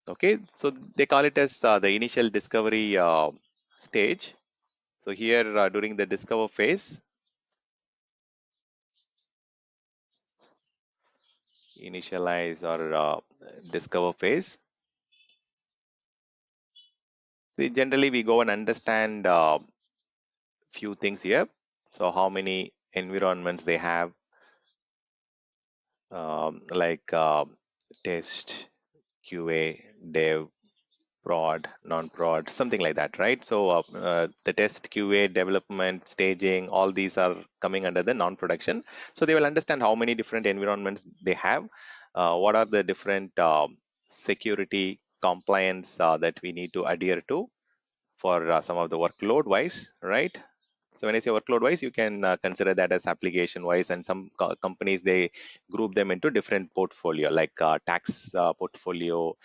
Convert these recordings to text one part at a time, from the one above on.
Okay, so they call it as the initial discovery stage. So here during the discover phase, initialize or discover phase, generally we go and understand few things here. So how many environments they have, like test, QA, dev, prod, non-prod, something like that, right? So the test, QA, development, staging, all these are coming under the non-production. So they will understand how many different environments they have, what are the different security compliance that we need to adhere to for some of the workload wise, right? So when I say workload wise, you can consider that as application wise, and some companies they group them into different portfolio, like tax portfolio.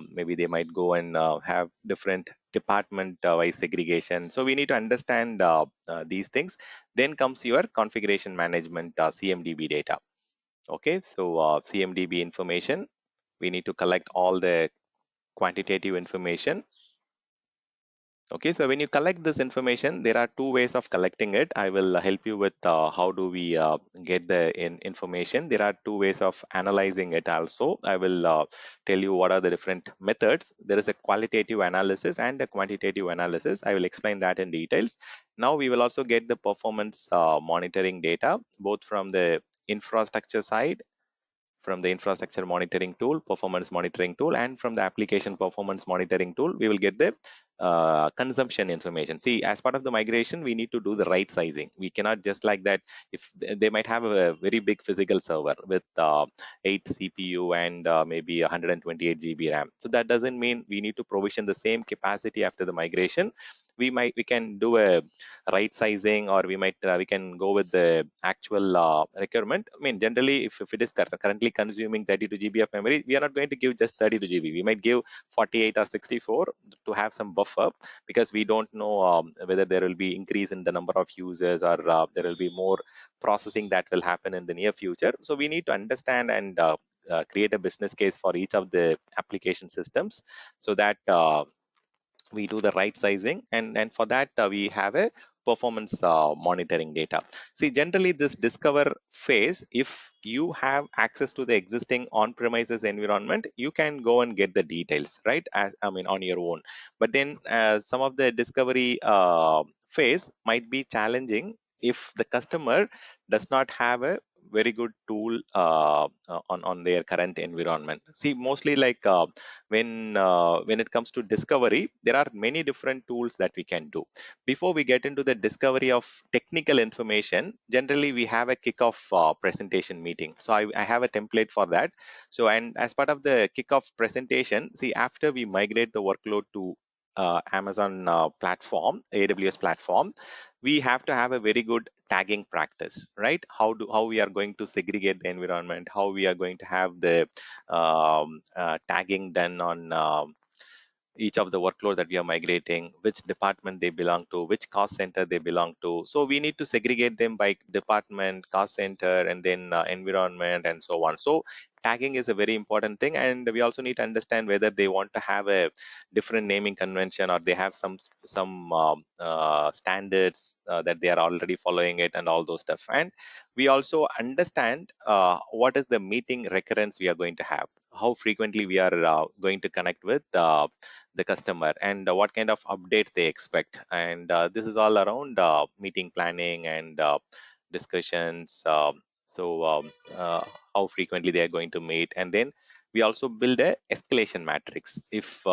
Maybe they might go and have different department wise segregation. So we need to understand these things. Then comes your configuration management CMDB data. Okay, so CMDB information. We need to collect all the quantitative information. Okay, so when you collect this information, there are two ways of collecting it. I will help you with how do we get the information. There are two ways of analyzing it also. I will tell you what are the different methods. There is a qualitative analysis and a quantitative analysis. I will explain that in details. Now we will also get the performance monitoring data, both from the infrastructure side, from the infrastructure monitoring tool, performance monitoring tool, and from the application performance monitoring tool, we will get the consumption information. See, as part of the migration, we need to do the right sizing. We cannot just like that. If they might have a very big physical server with 8 CPU and maybe 128 GB RAM. So that doesn't mean we need to provision the same capacity after the migration. We can do a right sizing, or we can go with the actual requirement. I mean, generally, if it is currently consuming 32 GB of memory, we are not going to give just 32 GB. We might give 48 or 64 to have some buffer, because we don't know whether there will be increase in the number of users, or there will be more processing that will happen in the near future. So we need to understand and create a business case for each of the application systems, so that we do the right sizing, and for that we have a performance monitoring data. See, generally this discover phase, if you have access to the existing on-premises environment, you can go and get the details, right? As I mean, on your own. But then some of the discovery phase might be challenging if the customer does not have a very good tool on their current environment. See, mostly like when it comes to discovery, there are many different tools that we can do. Before we get into the discovery of technical information, generally we have a kickoff presentation meeting. So I have a template for that. So, and as part of the kickoff presentation, see, after we migrate the workload to Amazon platform, AWS platform, we have to have a very good tagging practice, right? How we are going to segregate the environment, how we are going to have the tagging done on each of the workload that we are migrating, which department they belong to, which cost center they belong to. So we need to segregate them by department, cost center, and then environment, and so on. So tagging is a very important thing, and we also need to understand whether they want to have a different naming convention, or they have some standards that they are already following it, and all those stuff. And we also understand what is the meeting recurrence we are going to have, how frequently we are going to connect with the customer, and what kind of updates they expect. And this is all around meeting planning and discussions. So how frequently they are going to meet. And then we also build a escalation matrix. If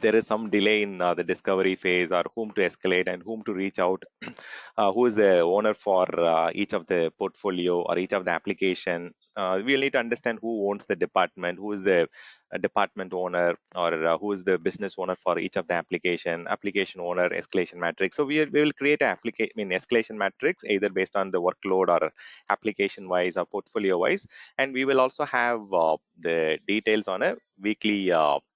there is some delay in the discovery phase, or whom to escalate and whom to reach out, who is the owner for each of the portfolio or each of the application. We'll need to understand who owns the department, who is the department owner, or who is the business owner for each of the application owner, escalation matrix. So we will create an escalation matrix, either based on the workload or application wise or portfolio wise. And we will also have the details on a weekly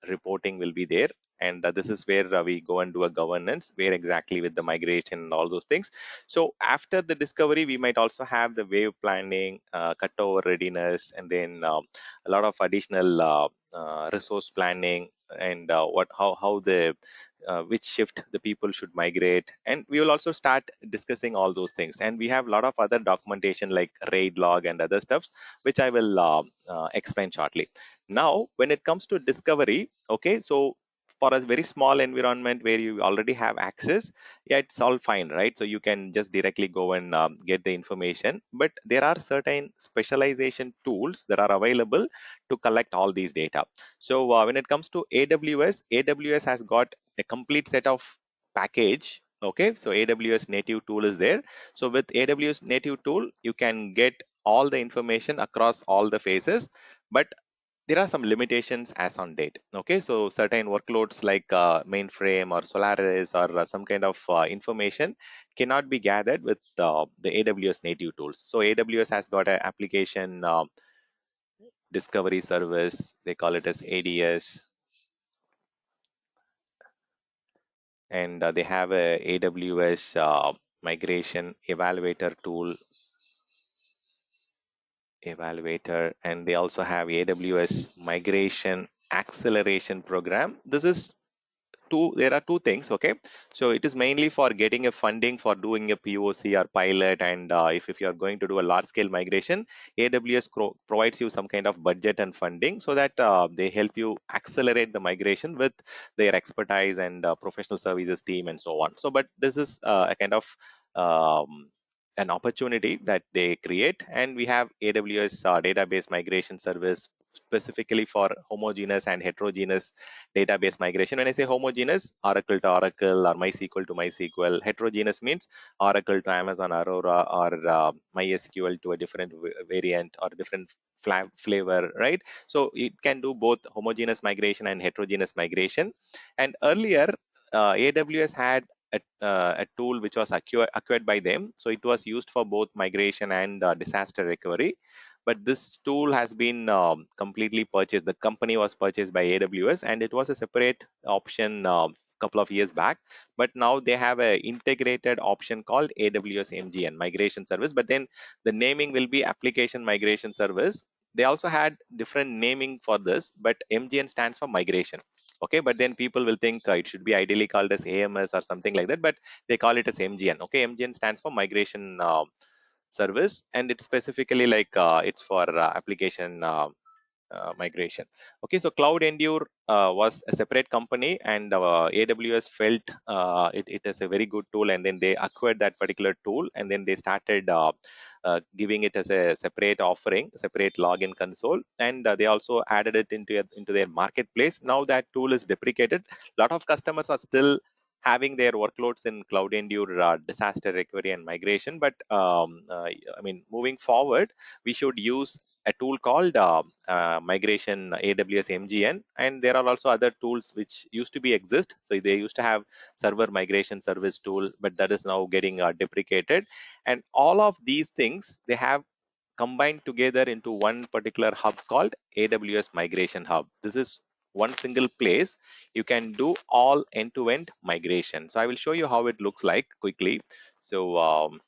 reporting will be there. and this is where we go and do a governance, where exactly with the migration and all those things. So after the discovery, we might also have the wave planning, cutover readiness, and then a lot of additional resource planning, and what how the which shift the people should migrate, and we will also start discussing all those things. And we have a lot of other documentation like raid log and other stuffs, which I will explain shortly. Now when it comes to discovery, okay, so for a very small environment where you already have access, yeah, it's all fine, right? So you can just directly go and get the information, but there are certain specialization tools that are available to collect all these data. So when it comes to AWS has got a complete set of package. Okay, so AWS native tool is there. So with AWS native tool, you can get all the information across all the phases, but there are some limitations as on date. Okay, so certain workloads like mainframe or Solaris or some kind of information cannot be gathered with the AWS native tools. So AWS has got an application discovery service, they call it as ADS, and they have a AWS migration evaluator, and they also have AWS migration acceleration program. This is there are two things. Okay, so it is mainly for getting a funding for doing a POC or pilot, and if you are going to do a large scale migration, AWS provides you some kind of budget and funding so that they help you accelerate the migration with their expertise and professional services team and so on. So but this is a kind of um, an opportunity that they create, and we have AWS database migration service specifically for homogeneous and heterogeneous database migration. When I say homogeneous, Oracle to Oracle or MySQL to MySQL. Heterogeneous means Oracle to Amazon Aurora or MySQL to a different variant or different flavor, right? So it can do both homogeneous migration and heterogeneous migration. And earlier, AWS had a tool which was acquired by them. So it was used for both migration and disaster recovery, but this tool has been completely purchased. The company was purchased by AWS, and it was a separate option couple of years back. But now they have a integrated option called AWS MGN migration service. But then the naming will be application migration service. They also had different naming for this, but MGN stands for migration. Okay, but then people will think it should be ideally called as AMS or something like that, but they call it as MGN. Okay, MGN stands for migration service, and it's specifically like it's for application migration. Okay, so Cloud Endure was a separate company, and AWS felt it is a very good tool, and then they acquired that particular tool, and then they started giving it as a separate offering, separate login console, and they also added it into their marketplace. Now that tool is deprecated. A lot of customers are still having their workloads in Cloud Endure disaster recovery and migration, but I mean, moving forward, we should use a tool called migration AWS MGN, and there are also other tools which used to be exist. So they used to have server migration service tool, but that is now getting deprecated. And all of these things they have combined together into one particular hub called AWS Migration Hub. This is one single place you can do all end-to-end migration. So I will show you how it looks like quickly. So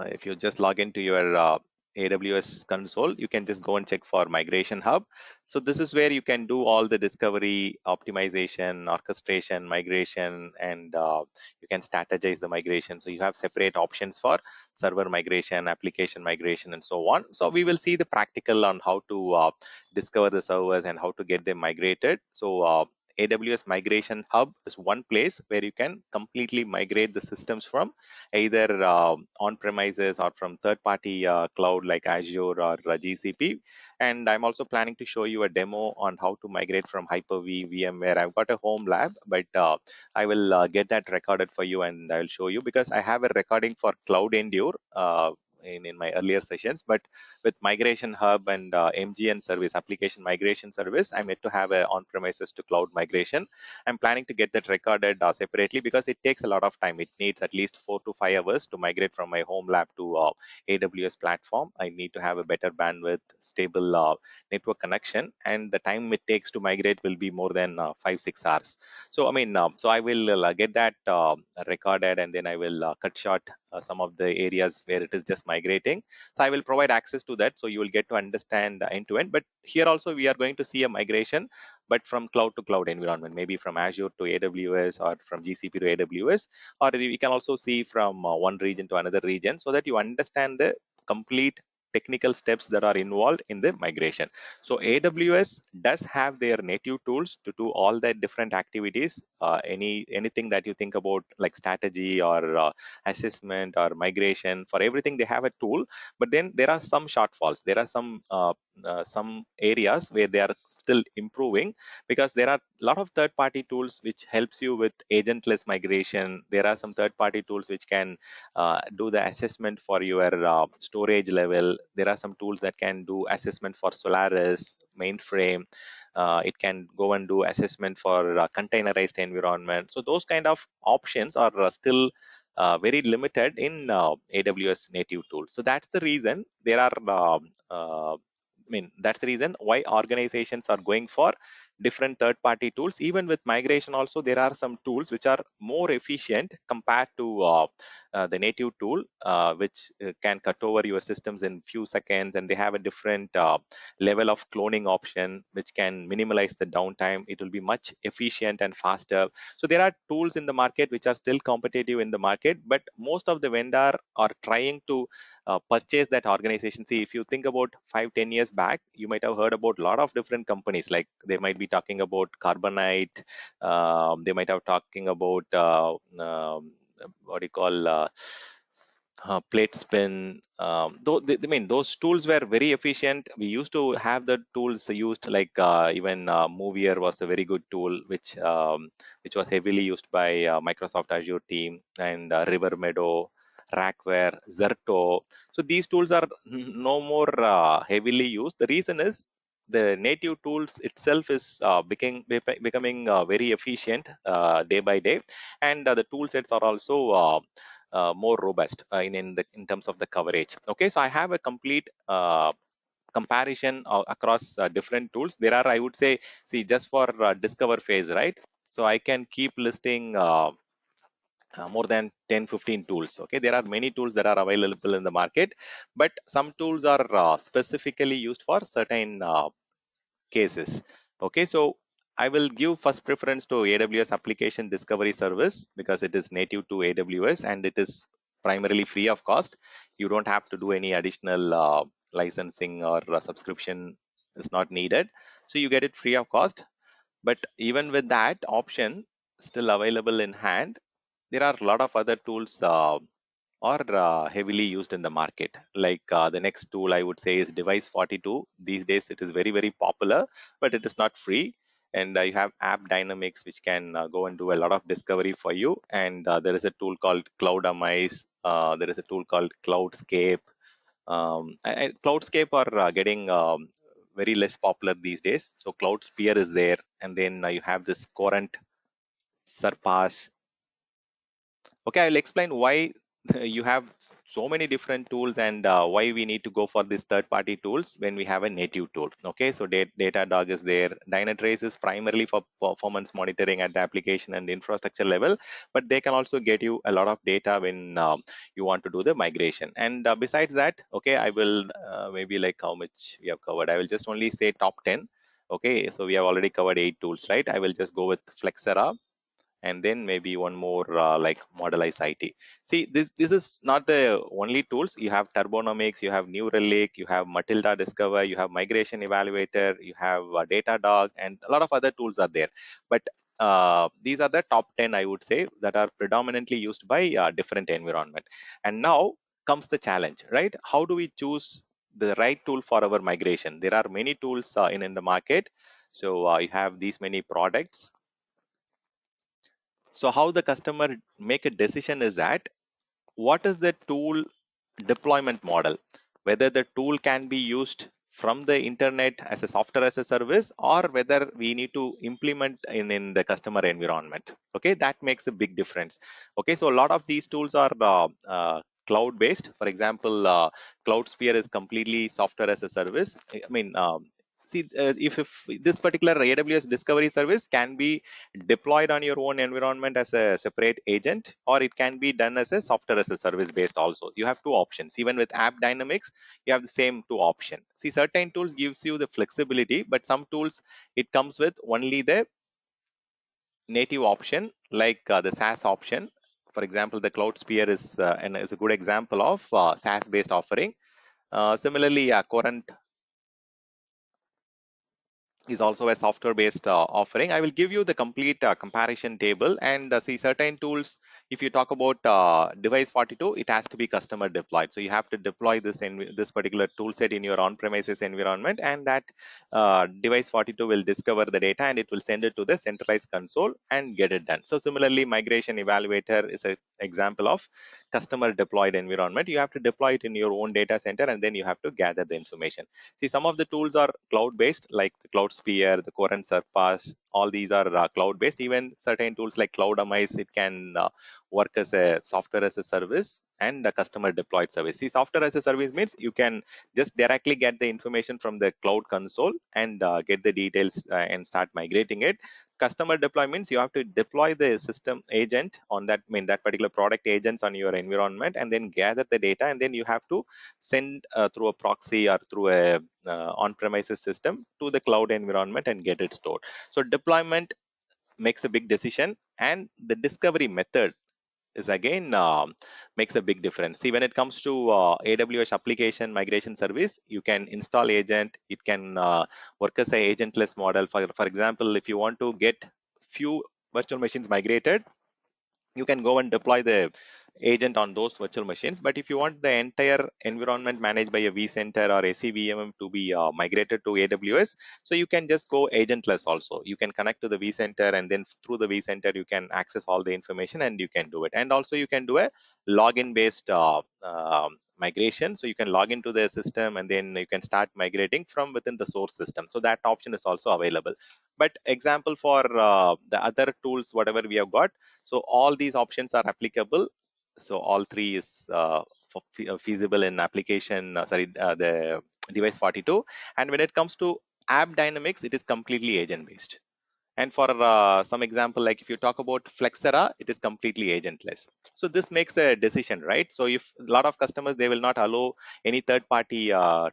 if you just log into your AWS console, you can just go and check for Migration Hub. So this is where you can do all the discovery, optimization, orchestration, migration, and you can strategize the migration. So you have separate options for server migration, application migration, and so on. So we will see the practical on how to discover the servers and how to get them migrated. So AWS Migration Hub is one place where you can completely migrate the systems from either on-premises or from third-party cloud like Azure or GCP. And I'm also planning to show you a demo on how to migrate from Hyper-V, VMware. I've got a home lab, but I will get that recorded for you and I will show you, because I have a recording for Cloud Endure in my earlier sessions. But with Migration Hub and MGN service, application migration service, I'm yet to have a on-premises to cloud migration. I'm planning to get that recorded separately because it takes a lot of time. It needs at least 4 to 5 hours to migrate from my home lab to AWS platform. I need to have a better bandwidth, stable network connection, and the time it takes to migrate will be more than 5 6 hours. So I mean, so I will get that recorded, and then I will cut short some of the areas where it is just migrating. So I will provide access to that, so you will get to understand end to end. But here also we are going to see a migration, but from cloud to cloud environment, maybe from Azure to AWS or from GCP to AWS, or we can also see from one region to another region, so that you understand the complete technical steps that are involved in the migration. So AWS does have their native tools to do all the different activities. Anything that you think about, like strategy or assessment or migration, for everything they have a tool. But then there are some shortfalls. There are some areas where they are still improving, because there are a lot of third-party tools which helps you with agentless migration. There are some third-party tools which can do the assessment for your storage level. There are some tools that can do assessment for Solaris, mainframe. It can go and do assessment for containerized environment. So those kind of options are still very limited in AWS native tools. So that's the reason there are. I mean, that's the reason why organizations are going for different third-party tools. Even with migration, also there are some tools which are more efficient compared to the native tool, which can cut over your systems in few seconds, and they have a different level of cloning option which can minimize the downtime. It will be much efficient and faster. So there are tools in the market which are still competitive in the market, but most of the vendor are trying to purchase that organization. See, if you think about 5 10 years back, you might have heard about a lot of different companies. Like they might be talking about Carbonite, they might have talking about what do you call plate spin. I mean, those tools were very efficient. We used to have the tools used, like even Movier was a very good tool, which was heavily used by Microsoft Azure team, and River Meadow, Rackware, Zerto. So these tools are no more heavily used. The reason is the native tools itself is becoming very efficient day by day, and the tool sets are also more robust in terms of the coverage. Okay, so I have a complete comparison across different tools. There are, I would say, see, just for discover phase, right? So I can keep listing more than 10 15 tools. Okay, there are many tools that are available in the market, but some tools are specifically used for certain cases. Okay, so I will give first preference to AWS Application Discovery Service because it is native to AWS and it is primarily free of cost. You don't have to do any additional licensing or subscription is not needed. So you get it free of cost. But even with that option still available in hand, there are a lot of other tools or heavily used in the market. Like the next tool I would say is Device 42. These days it is very, very popular, but it is not free. And you have App Dynamics, which can go and do a lot of discovery for you. And there is a tool called Cloudamize. There is a tool called Cloudscape. Cloudscape are getting very less popular these days. So Cloudsphere is there. And then you have this Current, Surpass. Okay, I'll explain why you have so many different tools and why we need to go for these third-party tools when we have a native tool. Okay, so Datadog is there. Dynatrace is primarily for performance monitoring at the application and infrastructure level, but they can also get you a lot of data when you want to do the migration. And besides that, okay, I will maybe like how much we have covered. I will just only say top 10. Okay, so we have already covered 8 tools, right? I will just go with Flexera, and then maybe one more like Modelize IT. See, this is not the only tools. You have Turbonomics, you have New Relic, you have Matilda Discover, you have Migration Evaluator, you have Datadog, and a lot of other tools are there. But these are the top 10, I would say, that are predominantly used by different environment. And now comes the challenge, right? How do we choose the right tool for our migration? There are many tools in the market. So you have these many products. So how the customer make a decision is that what is the tool deployment model, whether the tool can be used from the internet as a software as a service, or whether we need to implement in the customer environment. Okay, that makes a big difference. Okay, so a lot of these tools are cloud based. For example, CloudSphere is completely software as a service. I mean, see, if this particular AWS discovery service can be deployed on your own environment as a separate agent, or it can be done as a software as a service based also. You have two options. Even with app dynamics, you have the same two option. See, certain tools gives you the flexibility, but some tools it comes with only the native option, like the SaaS option. For example, the CloudSphere is a good example of SaaS based offering. Similarly, Current is also a software based offering. I will give you the complete comparison table, and see certain tools. If you talk about device 42, it has to be customer deployed, so you have to deploy this particular tool set in your on premises environment, and that device 42 will discover the data and it will send it to the centralized console and get it done. So similarly, migration evaluator is an example of customer deployed environment. You have to deploy it in your own data center, and then you have to gather the information. See, some of the tools are cloud-based, like the CloudSphere, the Core and Surpass. All these are cloud-based. Even certain tools like CloudAmize, it can work as a software as a service and a customer deployed service. See, software as a service means you can just directly get the information from the cloud console and get the details and start migrating it. Customer deploy means you have to deploy the system agent on that, I mean, that particular product agents on your environment, and then gather the data, and then you have to send through a proxy or through a on-premises system to the cloud environment and get it stored. So deployment makes a big decision, and the discovery method is again makes a big difference. See, when it comes to AWS application migration service, you can install agent. It can work as a agentless model. For example, if you want to get few virtual machines migrated, you can go and deploy the agent on those virtual machines. But if you want the entire environment managed by a vCenter or ACVMM to be migrated to AWS, so you can just go agentless also. You can connect to the vCenter, and then through the vCenter, you can access all the information and you can do it. And also you can do a login based migration. So you can log into the system, and then you can start migrating from within the source system. So that option is also available. But example for the other tools, whatever we have got, so all these options are applicable. So all three is feasible in application, the device 42. And when it comes to app dynamics, it is completely agent based. And for some example, like if you talk about Flexera, it is completely agentless. So this makes a decision, right? So if a lot of customers, they will not allow any third-party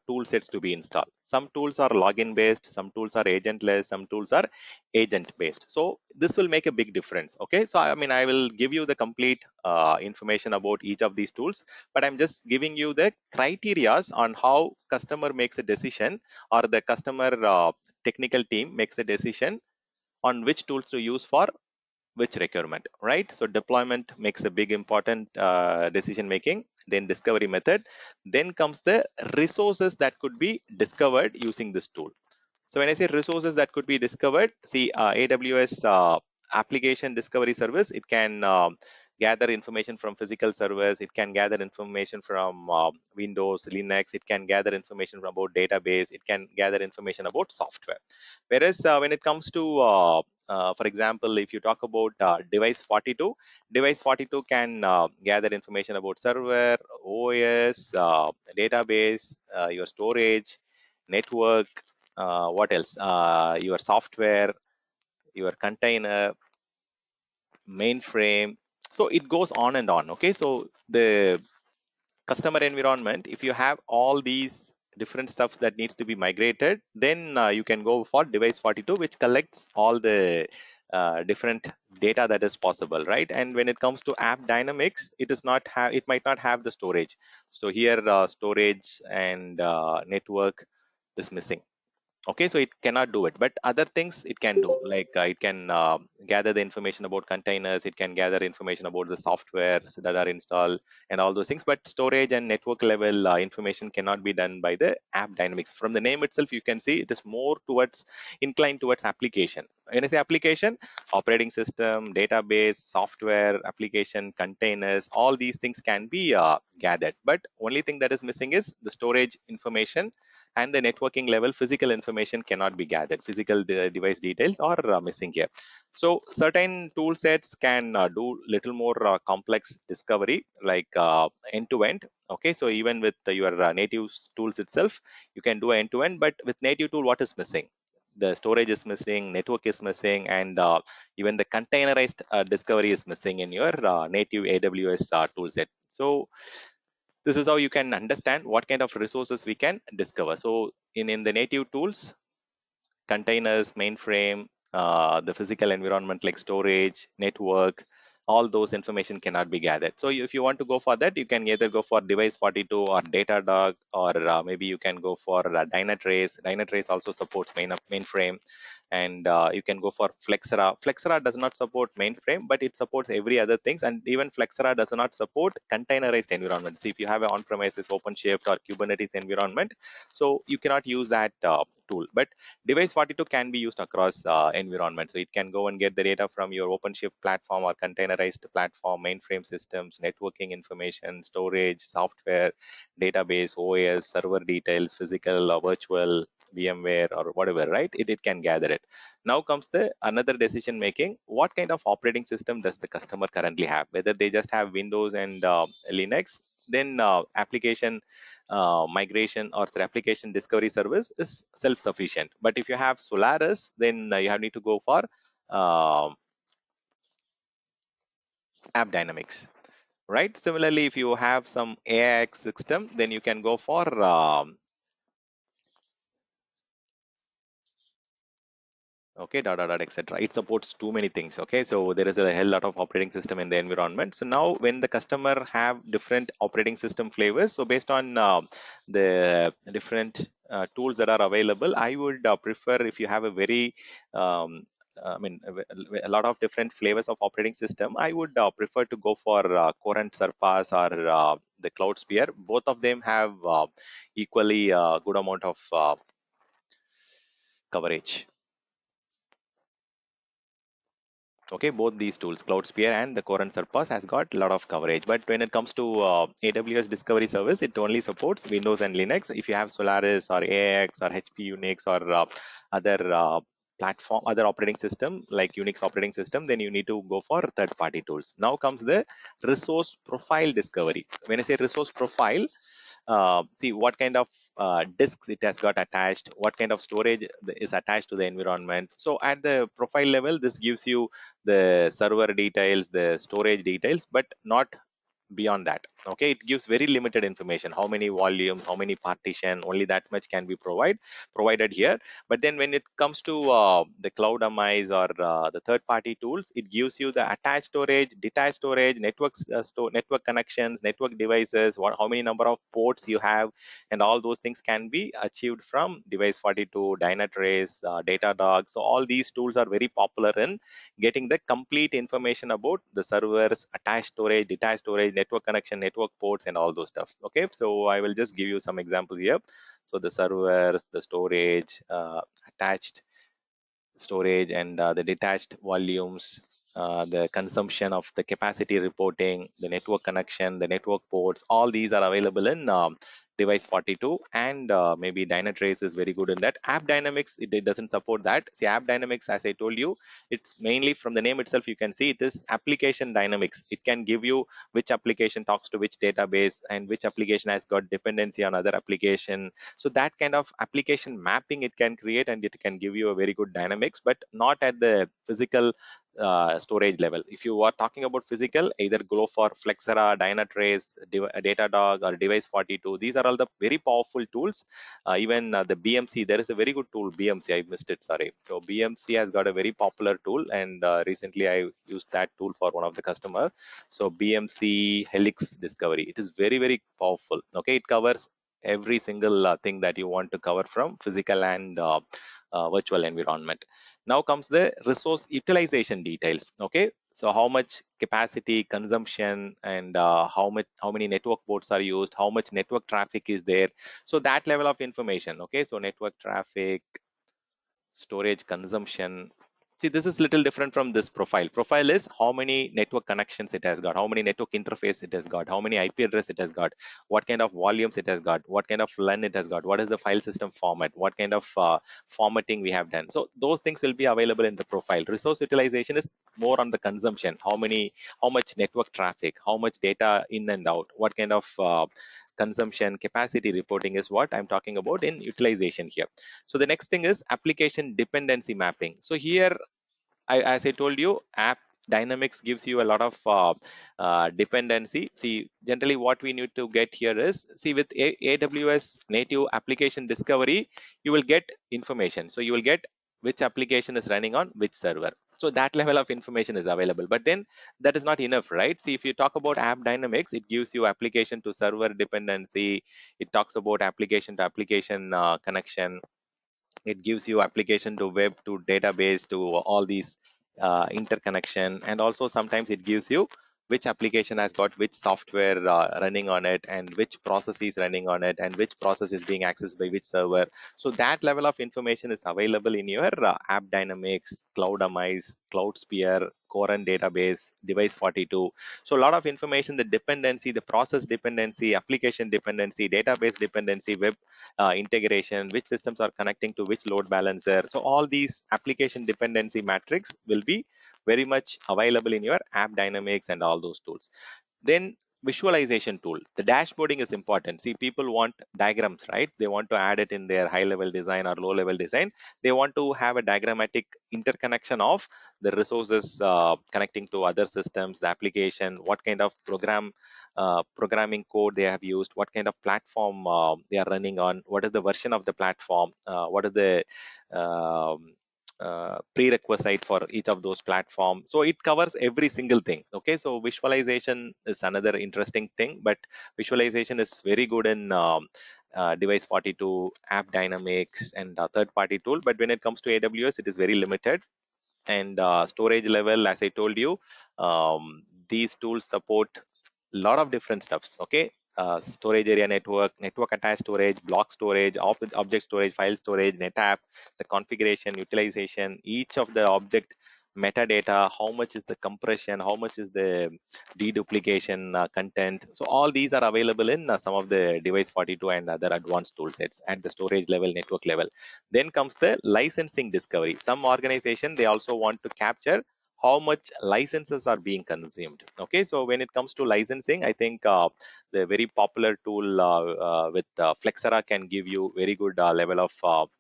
tool sets to be installed. Some tools are login based, some tools are agentless, some tools are agent based. So this will make a big difference. Okay, so I mean, I will give you the complete information about each of these tools, but I'm just giving you the criterias on how customer makes a decision, or the customer technical team makes a decision on which tools to use for which requirement, right? So deployment makes a big important decision making, then discovery method, then comes the resources that could be discovered using this tool. So when I say resources that could be discovered, see, AWS application discovery service, it can gather information from physical servers, it can gather information from Windows, Linux, it can gather information about database, it can gather information about software. Whereas when it comes to for example, if you talk about device 42, device 42 can gather information about server, OS, database, your storage, network, what else, your software, your container, mainframe. So it goes on and on. Okay, so the customer environment, if you have all these different stuff that needs to be migrated, then you can go for device 42, which collects all the different data that is possible, right? And when it comes to app dynamics, it might not have the storage. So here storage and network is missing. Okay, so it cannot do it, but other things it can do, like it can gather the information about containers, it can gather information about the softwares that are installed and all those things. But storage and network level information cannot be done by the app dynamics. From the name itself, you can see it is more towards inclined towards application. When I say application, operating system, database, software, application, containers, all these things can be gathered. But only thing that is missing is the storage information, and the networking level physical information cannot be gathered. Physical device details are missing here. So certain tool sets can do little more complex discovery, like end to end. Okay, so even with your native tools itself, you can do end to end. But with native tool, what is missing? The storage is missing, network is missing, and even the containerized discovery is missing in your native AWS tool set. So this is how you can understand what kind of resources we can discover. So in the native tools, containers, mainframe, the physical environment like storage, network, all those information cannot be gathered. So if you want to go for that, you can either go for device 42 or Datadog, or maybe you can go for Dynatrace. Dynatrace also supports mainframe, and you can go for Flexera. Flexera does not support mainframe, but it supports every other things, and even Flexera does not support containerized environment. See, if you have an on-premises OpenShift or Kubernetes environment, so you cannot use that tool. But device 42 can be used across environments. So it can go and get the data from your OpenShift platform or containerized platform, mainframe systems, networking information, storage, software, database, OS, server details, physical or virtual, VMware or whatever, right? It can gather it. Now comes the another decision making. What kind of operating system does the customer currently have? Whether they just have Windows and Linux, then application migration or the application discovery service is self-sufficient. But if you have Solaris, then you have need to go for uh, app dynamics, right? Similarly, if you have some AIX system, then you can go for okay, dot dot dot, etc. It supports too many things. Okay, so there is a hell lot of operating system in the environment. So now when the customer have different operating system flavors, so based on the different tools that are available, I would prefer, if you have a very I mean, a lot of different flavors of operating system, I would prefer to go for Current Surpass or the Cloud Sphere. Both of them have equally good amount of coverage. Okay, both these tools, CloudSphere and the Current Surpass, has got a lot of coverage. But when it comes to AWS Discovery Service, it only supports Windows and Linux. If you have Solaris or AX or HP Unix or other platform, other operating system like Unix operating system, then you need to go for third-party tools. Now comes the resource profile discovery. When I say resource profile, see what kind of disks it has got attached, what kind of storage is attached to the environment. So at the profile level, this gives you the server details, the storage details, but not beyond that. Okay, it gives very limited information: how many volumes, how many partition, only that much can be provided here. But then when it comes to the cloud amise or the third party tools, it gives you the attached storage, detached storage, network connections, network devices, how many number of ports you have, and all those things can be achieved from device 42, Dynatrace, Datadog. So all these tools are very popular in getting the complete information about the servers, attached storage, detached storage, network connection, network ports, and all those stuff. Okay, so I will just give you some examples here. So the servers, the storage, attached storage, and the detached volumes, the consumption of the capacity reporting, the network connection, the network ports, all these are available in device 42, and maybe Dynatrace is very good in that. App Dynamics, it doesn't support that. See, App Dynamics, as I told you, it's mainly from the name itself, you can see it is application dynamics. It can give you which application talks to which database and which application has got dependency on other application. So that kind of application mapping it can create, and it can give you a very good dynamics, but not at the physical storage level. If you are talking about physical, either go for Flexera, Dynatrace, Datadog, or Device 42. These are all the very powerful tools. Even the BMC, there is a very good tool, BMC. I missed it, sorry. So BMC has got a very popular tool, and recently I used that tool for one of the customer. So BMC Helix Discovery, it is very, very powerful. Okay, it covers every single thing that you want to cover from physical and virtual environment. Now comes the resource utilization details. Okay, so how much capacity consumption, and how many network ports are used, how much network traffic is there. So that level of information. Okay, so network traffic, storage consumption. See, this is little different from this profile. Profile is how many network connections it has got, how many network interface it has got, how many IP address it has got, what kind of volumes it has got, what kind of LAN it has got, what is the file system format, what kind of formatting we have done. So those things will be available in the profile. Resource utilization is more on the consumption. How much network traffic, how much data in and out, what kind of consumption. Capacity reporting is what I'm talking about in utilization here. So the next thing is application dependency mapping. So here, as I told you, app dynamics gives you a lot of dependency. See, generally what we need to get here is, see, with AWS native application discovery, you will get information. So you will get which application is running on which server. So that level of information is available. But then that is not enough, right? See, if you talk about app dynamics, it gives you application to server dependency. It talks about application to application connection. It gives you application to web to database to all these interconnection, and also sometimes it gives you which application has got which software running on it, and which process is running on it, and which process is being accessed by which server. So that level of information is available in your app dynamics, cloudamize, cloudsphere, Coran database, device 42. So a lot of information, the dependency, the process dependency, application dependency, database dependency, web integration, which systems are connecting to which load balancer. So all these application dependency matrix will be very much available in your app dynamics and all those tools. Then visualization tool, the dashboarding is important. See, people want diagrams, right? They want to add it in their high level design or low level design. They want to have a diagrammatic interconnection of the resources connecting to other systems, the application, what kind of programming code they have used, what kind of platform they are running on, what is the version of the platform, what is the um, prerequisite for each of those platforms. So it covers every single thing. Okay, so visualization is another interesting thing, but visualization is very good in device 42, app dynamics, and third party tool. But when it comes to AWS, it is very limited. And storage level, as I told you, these tools support a lot of different stuffs. Okay, storage area network, network attached storage, block storage, object storage, file storage, NetApp, the configuration, utilization, each of the object metadata, how much is the compression, how much is the deduplication content. So all these are available in some of the device 42 and other advanced tool sets at the storage level, network level. Then comes the licensing discovery. Some organization, they also want to capture how much licenses are being consumed. Okay, so when it comes to licensing, I think the very popular tool with Flexera can give you very good level of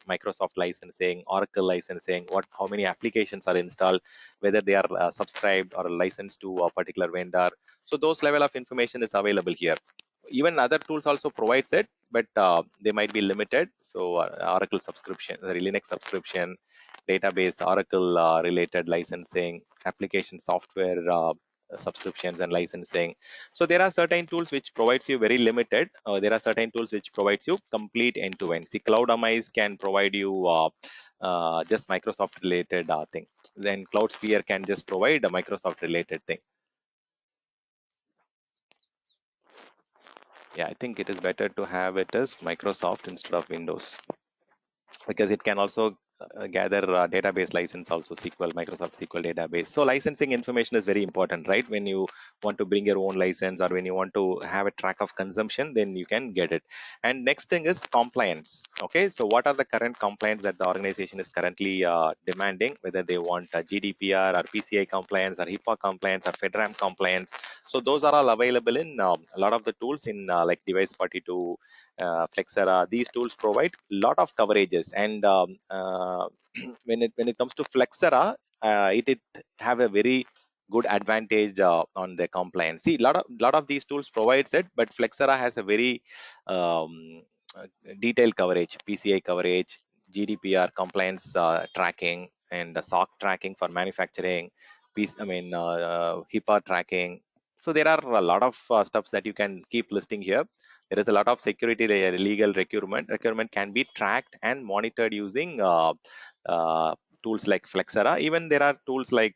Microsoft licensing, Oracle licensing, how many applications are installed, whether they are subscribed or licensed to a particular vendor. So those level of information is available here. Even other tools also provides it, but they might be limited. So Oracle subscription, the Linux subscription, database, Oracle related licensing, application software subscriptions and licensing. So there are certain tools which provides you very limited. There are certain tools which provides you complete end to end. See, Cloudamize can provide you just Microsoft related thing. Then Cloudsphere can just provide a Microsoft related thing. Yeah, I think it is better to have it as Microsoft instead of Windows, because it can also gather database license, also SQL, Microsoft SQL database. So licensing information is very important, right? When you want to bring your own license, or when you want to have a track of consumption, then you can get it. And next thing is compliance. Okay, so what are the current compliance that the organization is currently demanding, whether they want GDPR or PCI compliance or HIPAA compliance or FedRAMP compliance. So those are all available in a lot of the tools in like device 42, Flexera. These tools provide a lot of coverages, and when it comes to Flexera, it have a very good advantage on the compliance. See, lot of these tools provides it, but Flexera has a very um, uh, detailed coverage, PCI coverage, GDPR compliance tracking, and the SOC tracking for manufacturing. HIPAA tracking. So there are a lot of stuffs that you can keep listing here. There is a lot of security legal requirement can be tracked and monitored using uh, tools like Flexera. Even there are tools like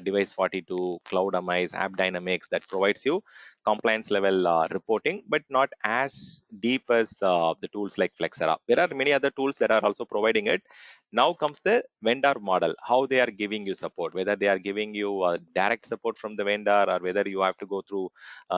Device 42, Cloud Amize, App Dynamics that provides you compliance level reporting, but not as deep as the tools like Flexera. There are many other tools that are also providing it. Now comes the vendor model, how they are giving you support, whether they are giving you direct support from the vendor or whether you have to go through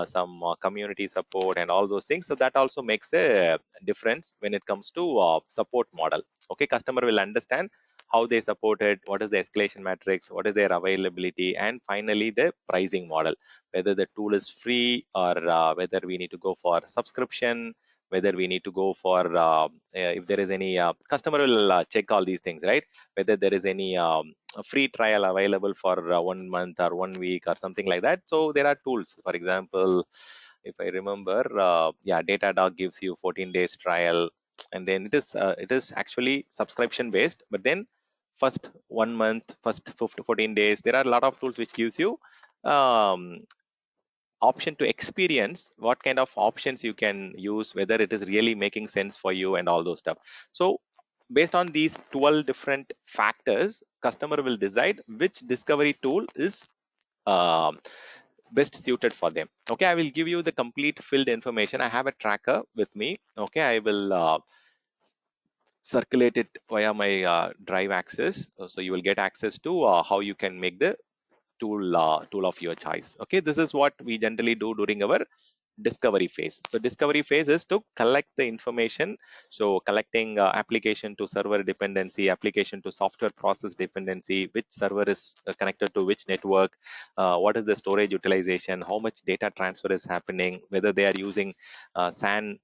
some community support and all those things. So that also makes a difference when it comes to support model. Okay, customer will understand how they support it, what is the escalation matrix, what is their availability, and finally the pricing model, whether the tool is free or whether we need to go for subscription, whether we need to go for if there is any customer will check all these things, right? Whether there is any a free trial available for 1 month or 1 week or something like that. So there are tools, for example, if I remember, yeah, Datadog gives you 14 days trial, and then it is actually subscription based, but then first 1 month, first 14 days, there are a lot of tools which gives you um, option to experience what kind of options you can use, whether it is really making sense for you and all those stuff. So based on these 12 different factors, customer will decide which discovery tool is um, best suited for them. Okay, I will give you the complete filled information. I have a tracker with me. Okay, I will circulate it via my drive access, so you will get access to how you can make the tool of your choice. Okay, this is what we generally do during our discovery phase. So discovery phase is to collect the information. So collecting application to server dependency, application to software process dependency, which server is connected to which network, what is the storage utilization, how much data transfer is happening, whether they are using SAN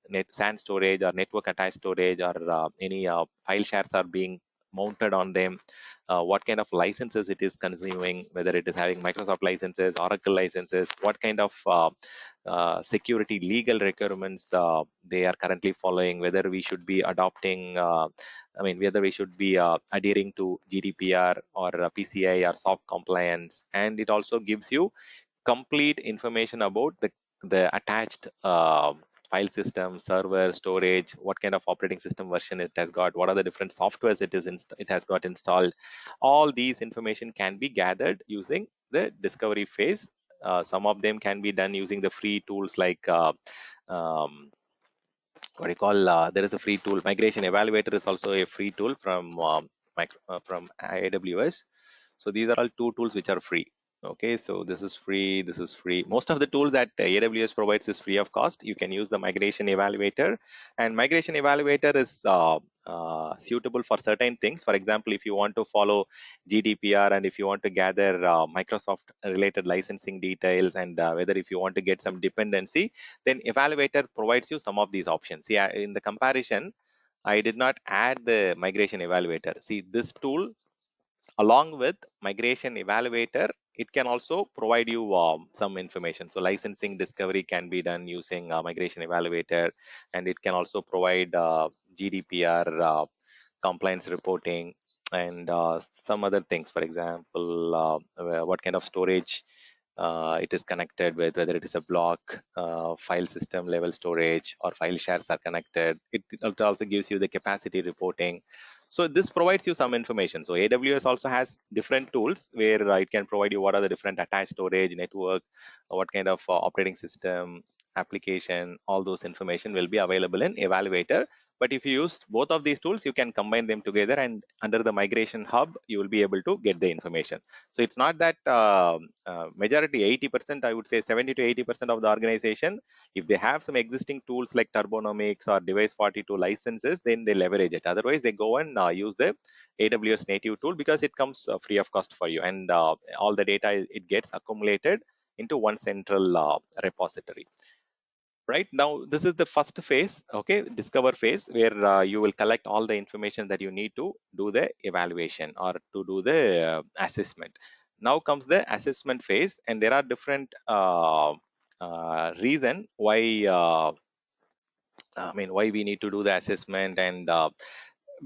storage or network attached storage, or any file shares are being mounted on them, what kind of licenses it is consuming, whether it is having Microsoft licenses, Oracle licenses, what kind of security legal requirements they are currently following, whether we should be adopting, whether we should be adhering to GDPR or PCI or SOC compliance. And it also gives you complete information about the attached file system, server, storage, what kind of operating system version it has got, what are the different softwares it has got installed. All these information can be gathered using the discovery phase. Some of them can be done using the free tools like um, what do you call, there is a free tool. Migration Evaluator is also a free tool from from AWS. So these are all two tools which are free. Okay, so this is free, this is free. Most of the tools that AWS provides is free of cost. You can use the Migration Evaluator, and Migration Evaluator is suitable for certain things. For example, if you want to follow GDPR and if you want to gather Microsoft related licensing details, and whether if you want to get some dependency, then Evaluator provides you some of these options. Yeah, in the comparison, I did not add the Migration Evaluator. See, this tool along with Migration Evaluator, it can also provide you some information. So licensing discovery can be done using Migration Evaluator, and it can also provide GDPR compliance reporting and some other things. For example, what kind of storage it is connected with, whether it is a block, file system level storage, or file shares are connected. It also gives you the capacity reporting. So this provides you some information. So AWS also has different tools where it can provide you what are the different attached storage, network, what kind of operating system, application, all those information will be available in Evaluator. But if you use both of these tools, you can combine them together, and under the migration hub, you will be able to get the information. So it's not that majority, 80%, I would say 70 to 80% of the organization, if they have some existing tools like Turbonomics or Device 42 licenses, then they leverage it. Otherwise, they go and use the AWS native tool because it comes free of cost for you, and all the data it gets accumulated into one central repository. Right now, this is the first phase, okay, discover phase, where you will collect all the information that you need to do the evaluation or to do the assessment. Now comes the assessment phase, and there are different reason why why we need to do the assessment. And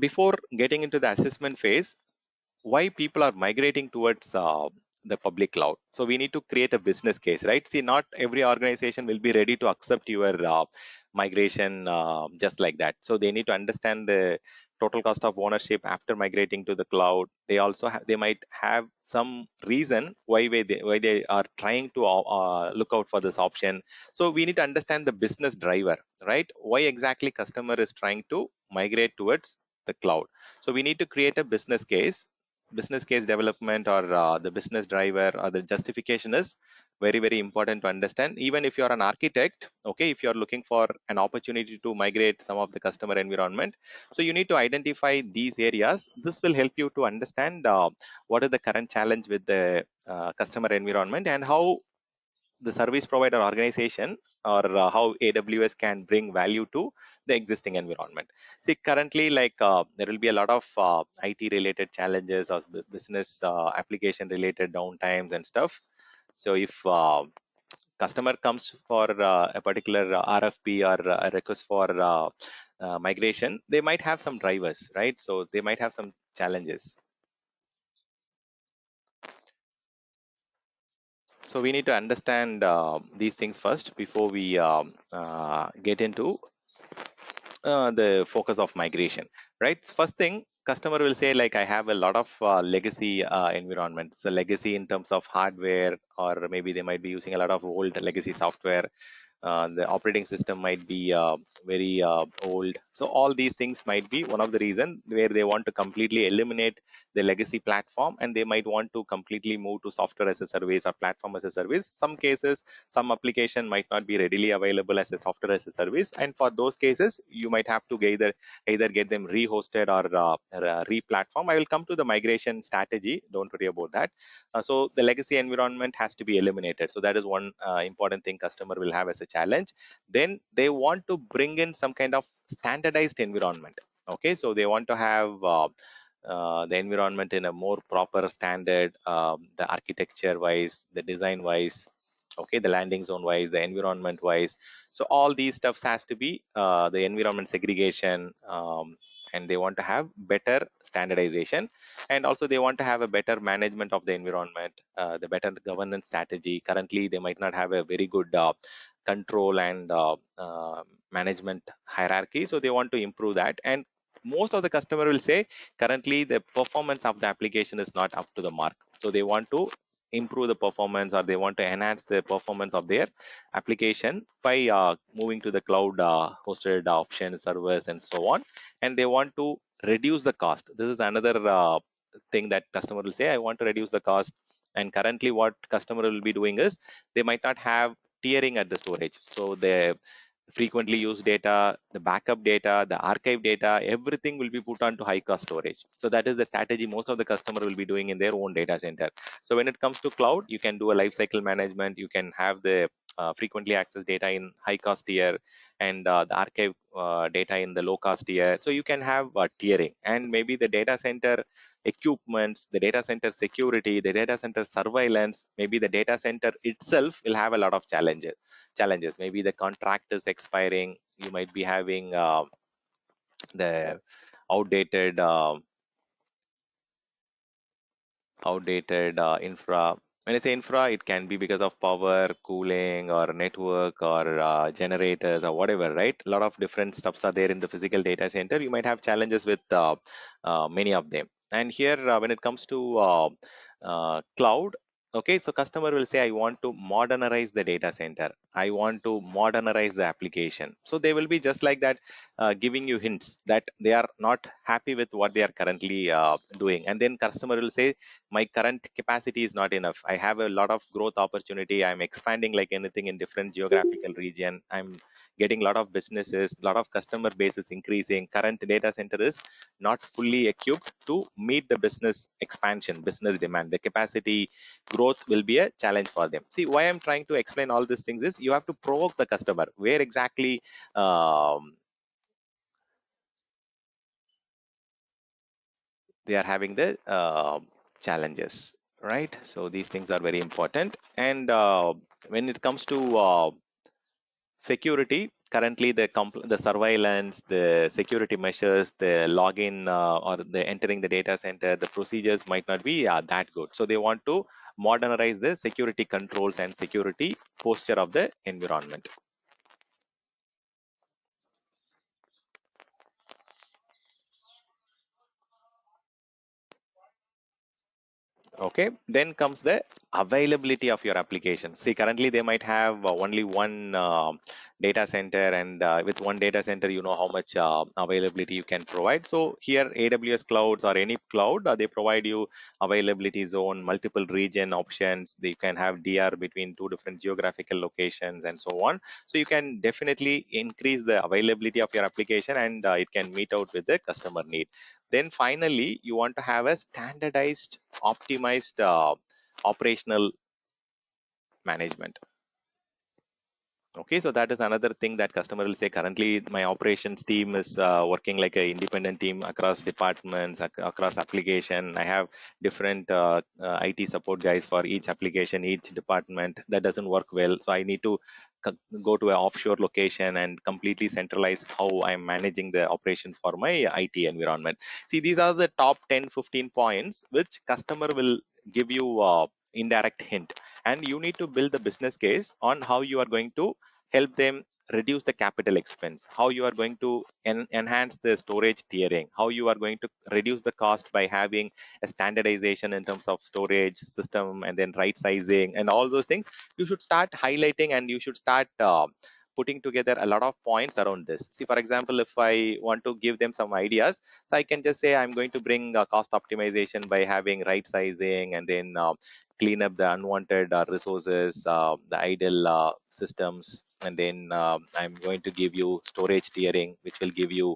before getting into the assessment phase, why people are migrating towards the public cloud. So we need to create a business case, right? See, not every organization will be ready to accept your migration just like that. So they need to understand the total cost of ownership after migrating to the cloud. They also they might have some reason why they are trying to look out for this option. So we need to understand the business driver, right? Why exactly customer is trying to migrate towards the cloud. So we need to create a business case development, or the business driver or the justification is very very important to understand. Even if you are an architect, okay, if you are looking for an opportunity to migrate some of the customer environment, so you need to identify these areas. This will help you to understand what is the current challenge with the customer environment, and how the service provider organization, or how AWS can bring value to the existing environment. See, currently, like there will be a lot of IT related challenges, or business application related downtimes and stuff. So if customer comes for a particular RFP, or a request for migration, they might have some drivers, right? So they might have some challenges. So we need to understand these things first before we get into the focus of migration, right? First thing, customer will say like, I have a lot of legacy environment. So legacy in terms of hardware, or maybe they might be using a lot of old legacy software. The operating system might be very old. So all these things might be one of the reason where they want to completely eliminate the legacy platform, and they might want to completely move to software as a service or platform as a service. Some cases, some application might not be readily available as a software as a service, and for those cases you might have to either get them re-hosted or re-platform. I will come to the migration strategy, don't worry about that. So the legacy environment has to be eliminated. So that is one important thing customer will have as a challenge. Then they want to bring in some kind of standardized environment. Okay, so they want to have the environment in a more proper standard, the architecture wise, the design wise, okay, the landing zone wise, the environment wise. So all these stuffs has to be the environment segregation, and they want to have better standardization, and also they want to have a better management of the environment, the better governance strategy. Currently they might not have a very good control and management hierarchy, so they want to improve that. And most of the customer will say currently the performance of the application is not up to the mark, so they want to improve the performance, or they want to enhance the performance of their application by moving to the cloud hosted options, servers, and so on. And they want to reduce the cost. This is another thing that customer will say, I want to reduce the cost. And currently what customer will be doing is they might not have tiering at the storage. So the frequently used data, the backup data, the archive data, everything will be put onto high cost storage. So that is the strategy most of the customer will be doing in their own data center. So when it comes to cloud, you can do a lifecycle management. You can have the frequently accessed data in high cost tier, and the archive data in the low cost tier. So you can have tiering, and maybe the data center equipments, the data center security, the data center surveillance, maybe the data center itself will have a lot of challenges. Maybe the contract is expiring. You might be having the outdated infra. When I say infra, it can be because of power, cooling, or network, or generators, or whatever, right? A lot of different stuffs are there in the physical data center. You might have challenges with many of them. And here, when it comes to cloud, okay, so customer will say, I want to modernize the data center. I want to modernize the application. So they will be just like that, giving you hints that they are not happy with what they are currently doing. And then customer will say, my current capacity is not enough. I have a lot of growth opportunity. I'm expanding like anything in different geographical region. I'm getting a lot of businesses, a lot of customer base is increasing. Current data center is not fully equipped to meet the business expansion, business demand. The capacity growth will be a challenge for them. See, why I'm trying to explain all these things is you have to provoke the customer where exactly they are having the challenges, right? So these things are very important. And when it comes to security, currently the surveillance, the security measures, the login or the entering the data center, the procedures might not be that good. So they want to modernize the security controls and security posture of the environment. Okay, then comes the availability of your application. See, currently they might have only one data center, and with one data center, you know how much availability you can provide. So here, AWS clouds or any cloud, they provide you availability zone, multiple region options. They can have DR between two different geographical locations and so on. So you can definitely increase the availability of your application, and it can meet out with the customer need. Then finally, you want to have a standardized, optimized operational management. Okay, so that is another thing that customer will say. Currently, my operations team is working like an independent team across departments, across application. I have different IT support guys for each application, each department. That doesn't work well. So I need to go to an offshore location and completely centralize how I'm managing the operations for my IT environment. See, these are the top 10, 15 points which customer will give you indirect hint, and you need to build the business case on how you are going to help them reduce the capital expense, how you are going to enhance the storage tiering, how you are going to reduce the cost by having a standardization in terms of storage system, and then right sizing and all those things. You should start highlighting, and you should start putting together a lot of points around this. See, for example, if I want to give them some ideas, so I can just say I'm going to bring cost optimization by having right sizing, and then clean up the unwanted resources, the idle systems, and then I'm going to give you storage tiering, which will give you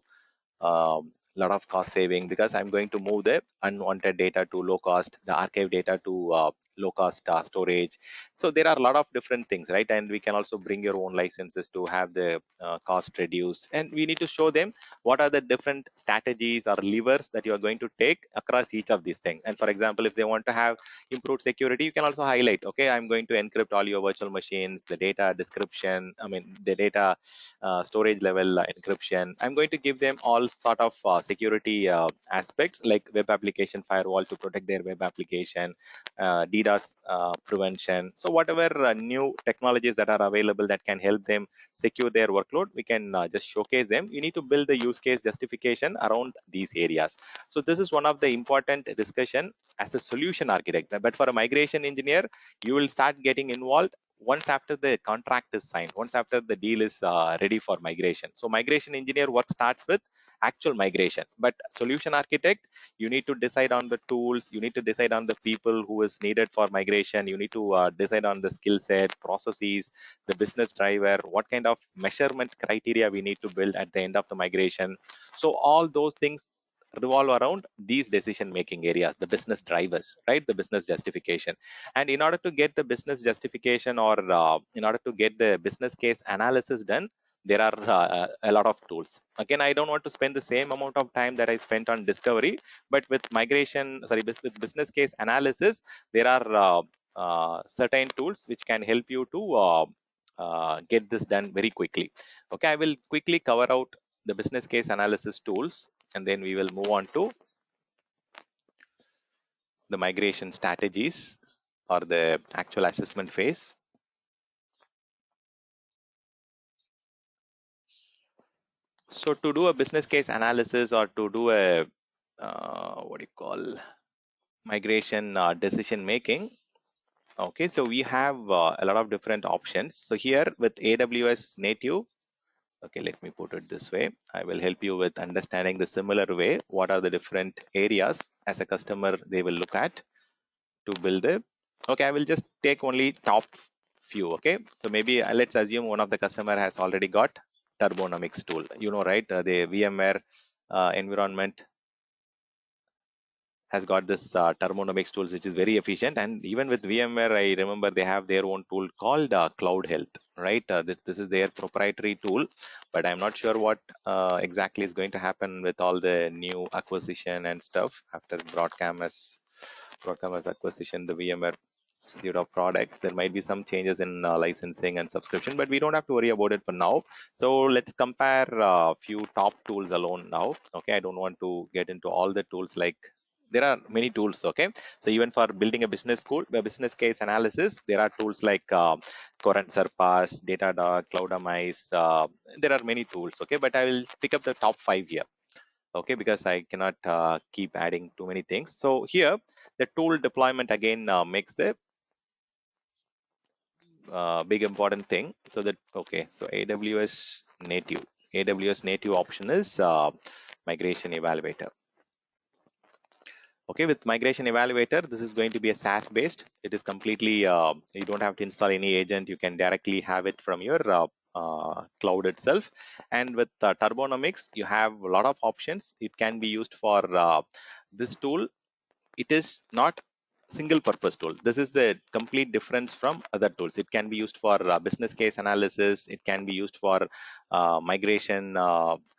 lot of cost saving, because I'm going to move the unwanted data to low cost, the archive data to low cost storage. So there are a lot of different things, right? And we can also bring your own licenses to have the cost reduced. And we need to show them what are the different strategies or levers that you are going to take across each of these things. And for example, if they want to have improved security, you can also highlight, okay, I'm going to encrypt all your virtual machines, the data description, I mean, the data storage level encryption. I'm going to give them all sort of security aspects like web application firewall to protect their web application, DDoS prevention. So whatever new technologies that are available that can help them secure their workload, we can just showcase them. You need to build the use case justification around these areas. So this is one of the important discussion as a solution architect. But for a migration engineer, you will start getting involved once after the contract is signed, once after the deal is ready for migration. So migration engineer work starts with actual migration, but solution architect, you need to decide on the tools, you need to decide on the people who is needed for migration, you need to decide on the skill set, processes, the business driver, what kind of measurement criteria we need to build at the end of the migration. So all those things revolve around these decision making areas, the business drivers, right? The business justification. And in order to get the business justification, or in order to get the business case analysis done, there are a lot of tools. Again, I don't want to spend the same amount of time that I spent on discovery, but with with business case analysis, there are certain tools which can help you to get this done very quickly. Okay, I will quickly cover out the business case analysis tools, and then we will move on to the migration strategies or the actual assessment phase. So to do a business case analysis, or to do a what do you call, migration decision making, okay, so we have a lot of different options. So here with AWS native, okay, let me put it this way. I will help you with understanding the similar way. What are the different areas as a customer they will look at to build it? Okay, I will just take only top few. Okay, so maybe let's assume one of the customer has already got Turbonomics tool. You know, right? The VMware environment has got this Turbonomics tools, which is very efficient. And even with VMware, I remember they have their own tool called Cloud Health, right? This is their proprietary tool, but I'm not sure what exactly is going to happen with all the new acquisition and stuff after Broadcom has acquisition the VMware. suite of products. There might be some changes in licensing and subscription, but we don't have to worry about it for now. So let's compare a few top tools alone now. Okay, I don't want to get into all the tools. Like, there are many tools. Okay, so even for building a business school, a business case analysis, there are tools like Current Surpass, Datadog, Cloudamize. There are many tools. Okay, but I will pick up the top five here. Okay, because I cannot keep adding too many things. So here, the tool deployment again makes the big important thing. So that, okay, so AWS native option is migration evaluator. Okay, with migration evaluator, this is going to be a SaaS based. It is completely, you don't have to install any agent. You can directly have it from your cloud itself. And with Turbonomics, you have a lot of options. It can be used for this tool. It is not single purpose tool. This is the complete difference from other tools. It can be used for business case analysis. It can be used for migration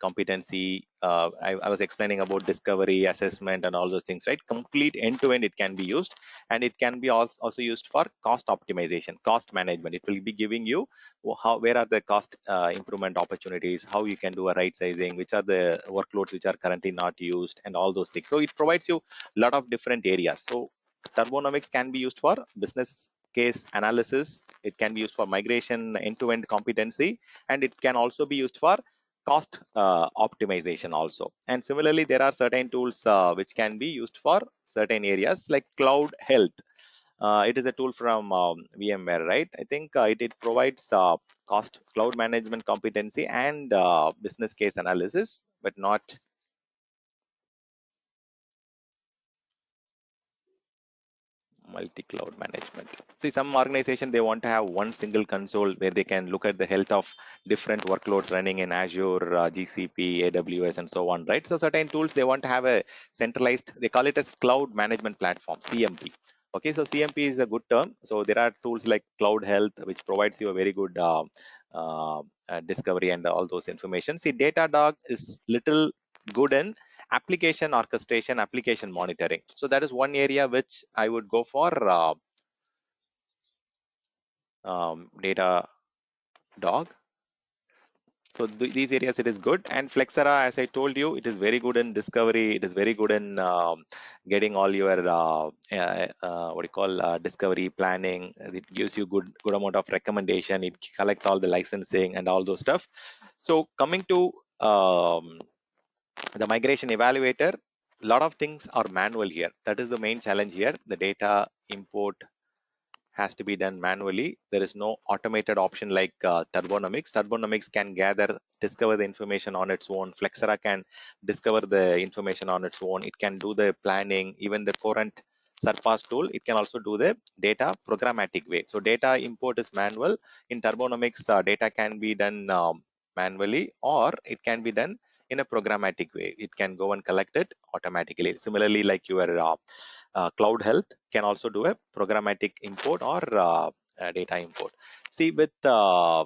competency. I was explaining about discovery, assessment, and all those things, right? Complete end to end it can be used. And it can be also used for cost optimization, cost management. It will be giving you where are the cost improvement opportunities, how you can do a right sizing, which are the workloads which are currently not used, and all those things. So it provides you lot of different areas. So Turbonomics can be used for business case analysis. It can be used for migration end-to-end competency, and it can also be used for cost optimization also. And similarly, there are certain tools which can be used for certain areas like cloud health. It is a tool from VMware, right? I think it provides cost cloud management competency and business case analysis, but not multi-cloud management. See, some organization, they want to have one single console where they can look at the health of different workloads running in Azure, GCP, AWS, and so on, right? So certain tools, they want to have a centralized, they call it as cloud management platform, CMP. Okay, so CMP is a good term. So there are tools like Cloud Health, which provides you a very good discovery and all those information. See, Datadog is little good in application orchestration, application monitoring. So that is one area which I would go for Datadog. So these areas it is good. And Flexera, as I told you, it is very good in discovery. It is very good in getting all your what do you call discovery planning. It gives you good amount of recommendation. It collects all the licensing and all those stuff. So coming to the migration evaluator, a lot of things are manual here. That is the main challenge here. The data import has to be done manually. There is no automated option like Turbonomics. Turbonomics can discover the information on its own. Flexera can discover the information on its own. It can do the planning. Even the current Surpass tool, it can also do the data programmatic way. So data import is manual. In Turbonomics, data can be done manually, or it can be done in a programmatic way. It can go and collect it automatically. Similarly, like your Cloud Health can also do a programmatic import or data import. See, with uh,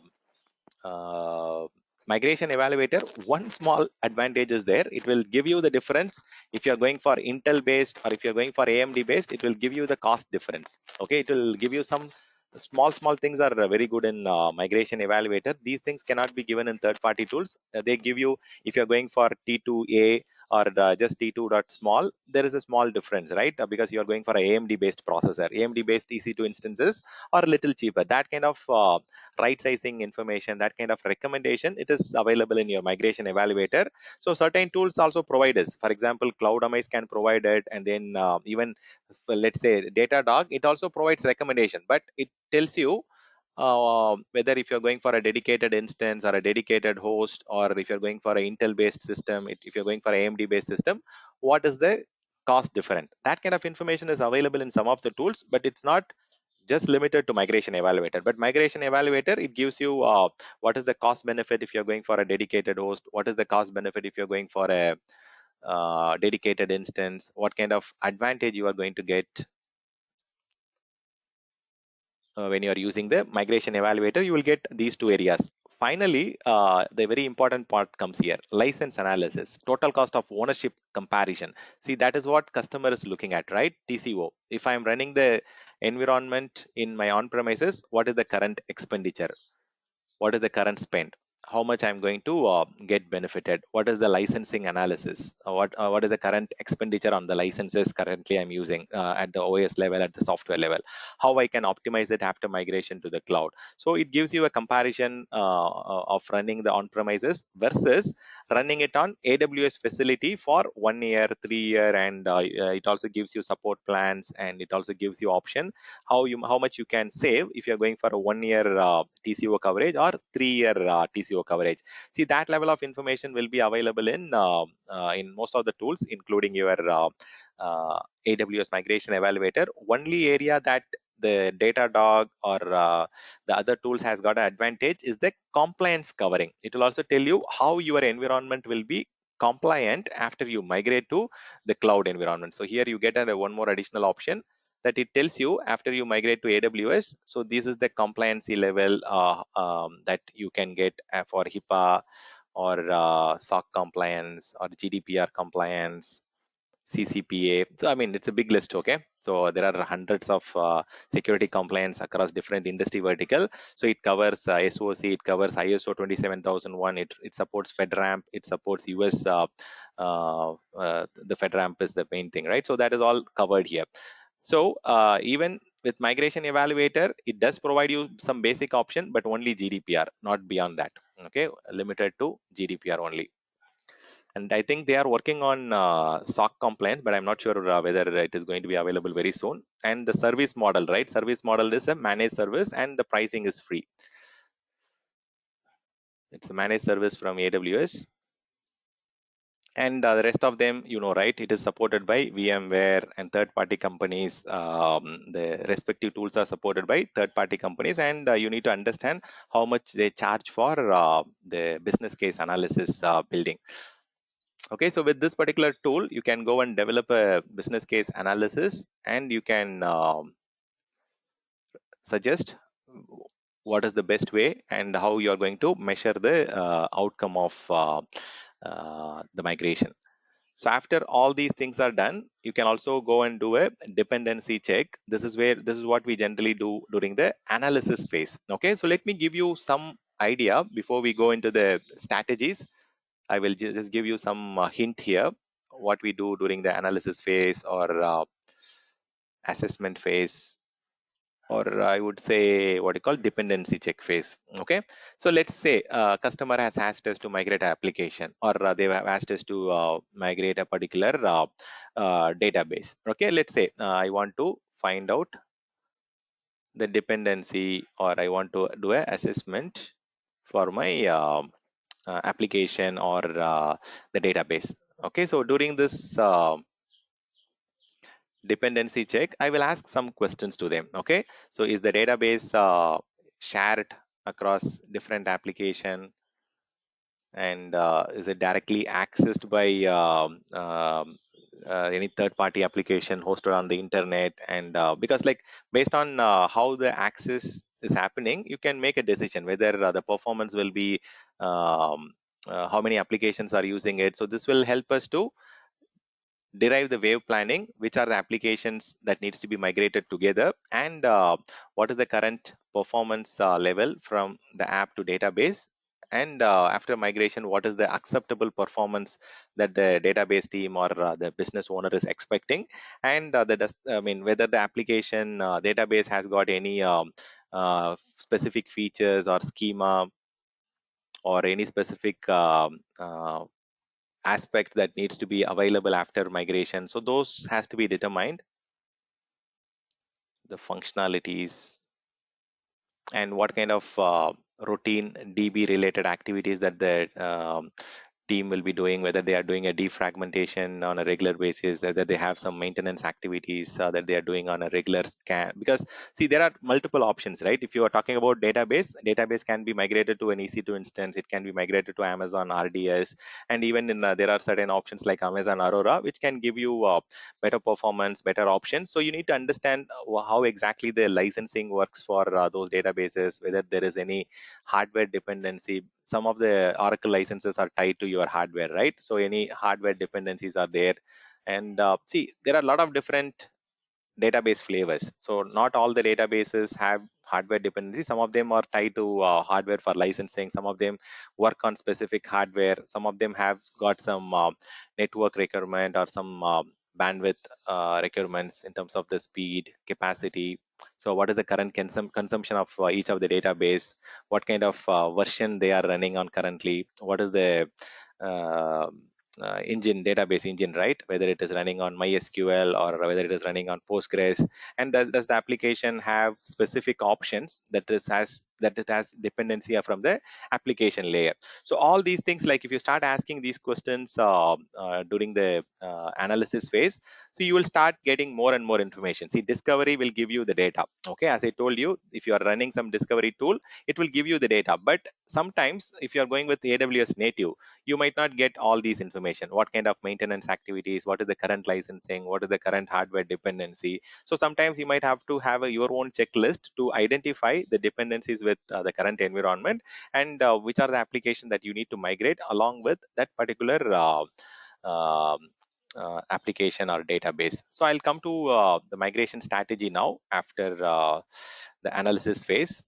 migration evaluator, one small advantage is there. It will give you the difference. If you're going for Intel based or if you're going for AMD based, it will give you the cost difference. Okay, it will give you some small things are very good in migration evaluator. These things cannot be given in third party tools. They give you, if you're going for T2A or just T2 dot small, there is a small difference, right? Because you're going for a AMD based processor. AMD based EC2 instances are a little cheaper. That kind of right sizing information, that kind of recommendation, it is available in your migration evaluator. So certain tools also provide this. For example, Cloudamize can provide it, and then even let's say Datadog, it also provides recommendation, but it tells you whether if you're going for a dedicated instance or a dedicated host, or if you're going for an Intel based system, if you're going for AMD based system, what is the cost different. That kind of information is available in some of the tools, but it's not just limited to migration evaluator. But migration evaluator, it gives you what is the cost benefit if you're going for a dedicated host, what is the cost benefit if you're going for a dedicated instance, what kind of advantage you are going to get when you are using the migration evaluator. You will get these two areas. Finally, the very important part comes here: license analysis, total cost of ownership comparison. See, that is what customer is looking at, right? TCO. If I'm running the environment in my on-premises, what is the current expenditure, what is the current spend, how much I'm going to get benefited, what is the licensing analysis, what is the current expenditure on the licenses currently I'm using at the OS level, at the software level, how I can optimize it after migration to the cloud. So it gives you a comparison of running the on-premises versus running it on AWS facility for 1 year, 3 year, and it also gives you support plans, and it also gives you option how much you can save if you're going for a 1 year TCO coverage or 3 year TCO coverage. See, that level of information will be available in most of the tools, including your AWS Migration Evaluator. Only area that the Datadog or the other tools has got an advantage is the compliance covering. It will also tell you how your environment will be compliant after you migrate to the cloud environment. So here you get one more additional option that it tells you after you migrate to AWS. So this is the compliancy level that you can get for HIPAA or SOC compliance or GDPR compliance, CCPA. So I mean, it's a big list. Okay, so there are hundreds of security compliance across different industry vertical. So it covers SOC, it covers ISO 27001, it supports FedRAMP, it supports US. The FedRAMP is the main thing, right? So that is all covered here. So even with Migration Evaluator, it does provide you some basic option, but only GDPR, not beyond that. Okay, limited to GDPR only. And I think they are working on SOC compliance, but I'm not sure whether it is going to be available very soon. And the service model, right? Service model is a managed service, and the pricing is free. It's a managed service from AWS. And the rest of them, right, it is supported by VMware and third-party companies. The respective tools are supported by third-party companies, and you need to understand how much they charge for the business case analysis building. Okay, so with this particular tool, you can go and develop a business case analysis, and you can suggest what is the best way and how you are going to measure the outcome of the migration. So after all these things are done, you can also go and do a dependency check. This is what we generally do during the analysis phase. Okay, so let me give you some idea before we go into the strategies. I will just give you some hint here what we do during the analysis phase or assessment phase, or I would say what you call dependency check phase. Okay, so let's say a customer has asked us to migrate an application, or they have asked us to migrate a particular database. Okay, let's say I want to find out the dependency, or I want to do an assessment for my application or the database. Okay, so during this dependency check, I will ask some questions to them. Okay, so is the database shared across different application, and is it directly accessed by any third party application hosted on the internet? And because like based on how the access is happening, you can make a decision whether the performance will be how many applications are using it. So this will help us to derive the wave planning, which are the applications that needs to be migrated together, and what is the current performance level from the app to database, and after migration, what is the acceptable performance that the database team or the business owner is expecting, and I mean, whether the application database has got any specific features or schema or any specific aspect that needs to be available after migration. So those has to be determined, the functionalities, and what kind of routine DB related activities that the team will be doing, whether they are doing a defragmentation on a regular basis, whether they have some maintenance activities that they are doing on a regular scan. Because see, there are multiple options, right? If you are talking about database can be migrated to an EC2 instance, it can be migrated to Amazon RDS, and even in there are certain options like Amazon Aurora, which can give you better performance, better options. So you need to understand how exactly the licensing works for those databases, whether there is any hardware dependency. Some of the Oracle licenses are tied to your hardware, right? So any hardware dependencies are there. And see, there are a lot of different database flavors. So not all the databases have hardware dependency. Some of them are tied to hardware for licensing. Some of them work on specific hardware. Some of them have got some network requirement or some bandwidth requirements in terms of the speed, capacity. So what is the current consumption of each of the database? What kind of version they are running on currently? What is the uh, database engine, right? Whether it is running on MySQL or whether it is running on Postgres, and does the application have specific options that it has dependency from the application layer? So all these things, like if you start asking these questions during the analysis phase, so you will start getting more and more information. See, discovery will give you the data. Okay, as I told you, if you are running some discovery tool, it will give you the data. But sometimes if you are going with AWS native, you might not get all these information. What kind of maintenance activities, what is the current licensing, what is the current hardware dependency? So sometimes you might have to have your own checklist to identify the dependencies with the current environment, and which are the applications that you need to migrate along with that particular um, application or database. So I'll come to the migration strategy now after the analysis phase.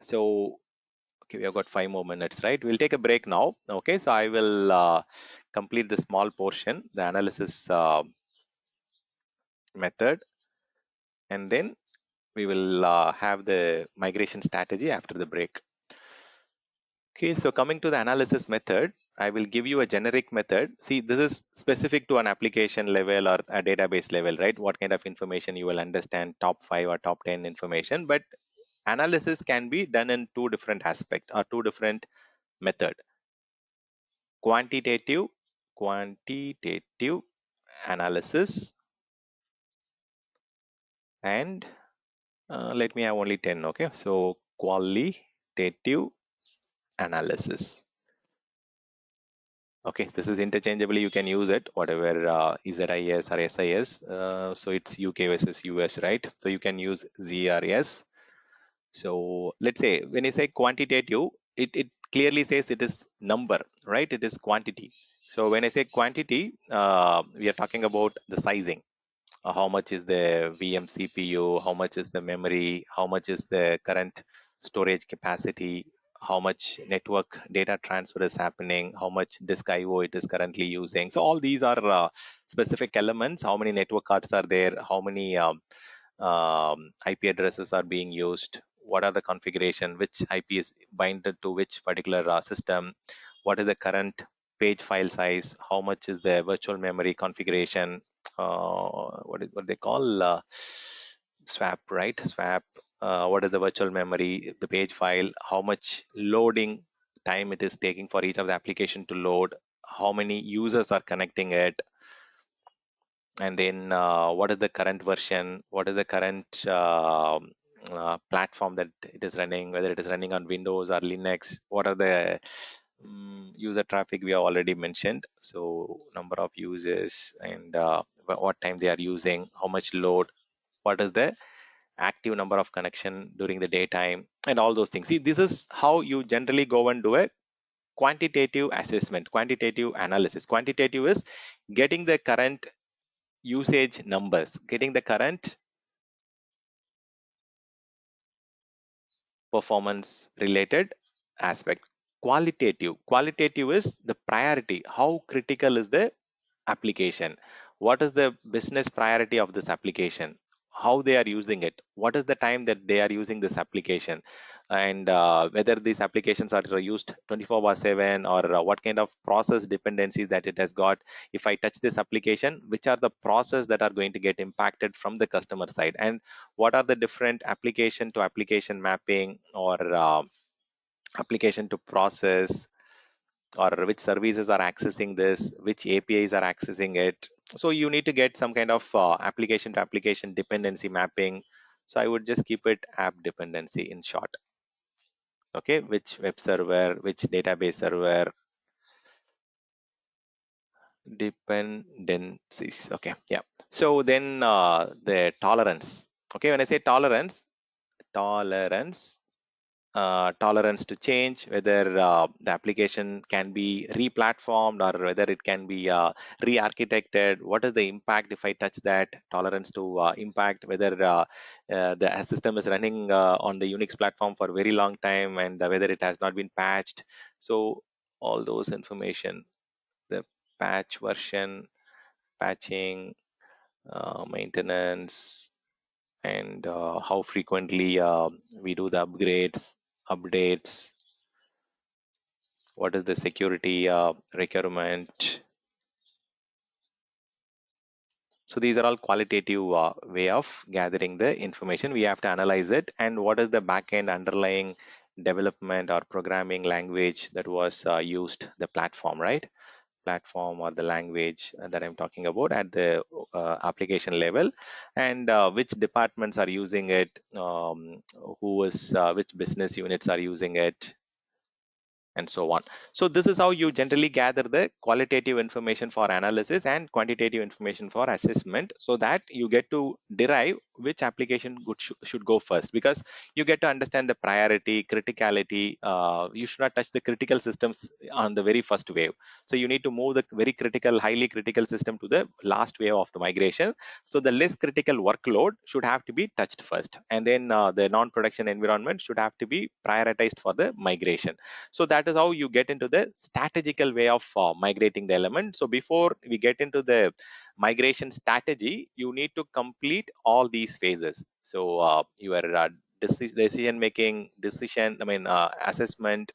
So okay, we have got 5 more minutes, right? We'll take a break now. Okay, so I will complete the small portion, the analysis method, and then we will have the migration strategy after the break. Okay, so coming to the analysis method, I will give you a generic method. See, this is specific to an application level or a database level, right? What kind of information you will understand, top 5 or top 10 information. But analysis can be done in two different aspects or two different method: quantitative quantitative analysis, and let me have only 10. Okay, so qualitative analysis. Okay, this is interchangeably, you can use it whatever ZIS or SIS. So it's UK versus US, right? So you can use ZRS. So let's say when you say quantitative, it clearly says it is number, right? It is quantity. So when I say quantity, we are talking about the sizing. How much is the VM CPU, how much is the memory, how much is the current storage capacity, how much network data transfer is happening, how much disk IO it is currently using. So all these are specific elements. How many network cards are there? How many IP addresses are being used? What are the configuration? Which IP is binded to which particular system? What is the current page file size? How much is the virtual memory configuration? What they call swap, right? Swap. What is the virtual memory, the page file, how much loading time it is taking for each of the application to load, how many users are connecting it, and then what is the current version, what is the current platform that it is running, whether it is running on Windows or Linux, what are the user traffic we have already mentioned. So number of users and what time they are using, how much load, what is the active number of connection during the daytime, and all those things. See, this is how you generally go and do a quantitative assessment, quantitative analysis. Quantitative is getting the current usage numbers, getting the current performance related aspect. Qualitative is the priority. How critical is the application? What is the business priority of this application? How they are using it? What is the time that they are using this application? And whether these applications are used 24/7, or what kind of process dependencies that it has got. If I touch this application, which are the process that are going to get impacted from the customer side? And what are the different application to application mapping, or application to process, or which services are accessing this, which APIs are accessing it. So you need to get some kind of application to application dependency mapping. So I would just keep it app dependency in short. Okay, which web server, which database server, dependencies. Okay, yeah. So then the tolerance. Okay, when I say tolerance, tolerance to change, whether the application can be re-platformed or whether it can be re-architected. What is the impact if I touch that? Tolerance to impact, whether the system is running on the Unix platform for a very long time and whether it has not been patched. So all those information, the patch version, patching, maintenance, and how frequently we do the updates, what is the security requirement. So these are all qualitative way of gathering the information. We have to analyze it, and what is the backend underlying development or programming language that was used, the platform, right? Platform or the language that I'm talking about at the application level, and which departments are using it, which business units are using it, and so on. So this is how you generally gather the qualitative information for analysis and quantitative information for assessment, so that you get to derive which application should go first, because you get to understand the priority, criticality. You should not touch the critical systems on the very first wave. So you need to move the very critical, highly critical system to the last wave of the migration. So the less critical workload should have to be touched first, and then the non-production environment should have to be prioritized for the migration. So that is how you get into the strategical way of migrating the element. So before we get into the migration strategy, you need to complete all these phases. So your decision making, assessment,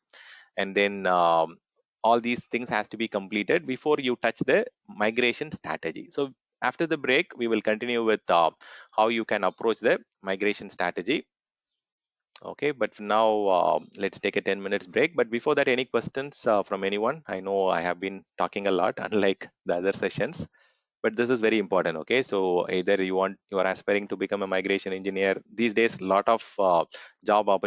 and then all these things has to be completed before you touch the migration strategy. So after the break, we will continue with how you can approach the migration strategy. Okay, but for now, let's take a 10 minutes break. But before that, any questions from anyone? I know I have been talking a lot, unlike the other sessions, but this is very important. Okay, so either you are aspiring to become a migration engineer. These days, a lot of job opportunities